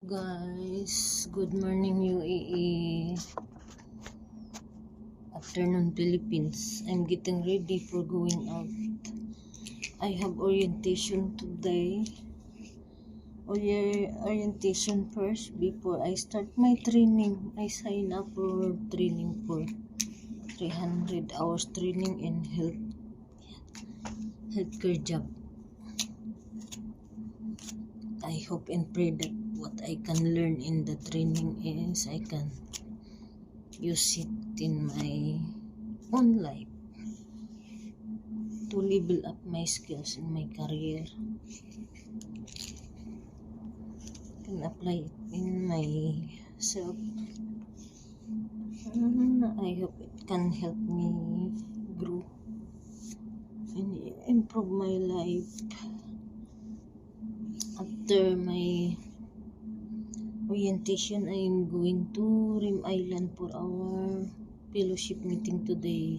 Guys, good morning UAE, afternoon Philippines. I'm getting ready for going out. I have orientation today. Orientation first before I start my training. I sign up for training for 300 hours training in healthcare job. I hope and pray that what I can learn in the training is I can use it in my own life to level up my skills in my career. Can apply it in myself. I hope it can help me grow and improve my life. After my orientation, I am going to Rim Island for our fellowship meeting today.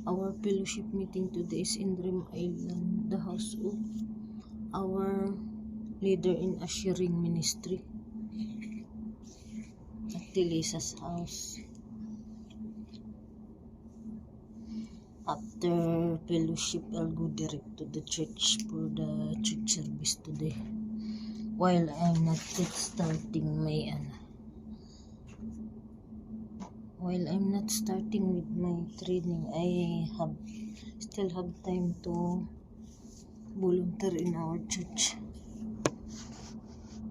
Our fellowship meeting today is in Rim Island, the house of our leader in ushering ministry at Tilisa's house. After fellowship, I'll go direct to the church for the church service today. While I'm not yet starting with my training, I still have time to volunteer in our church.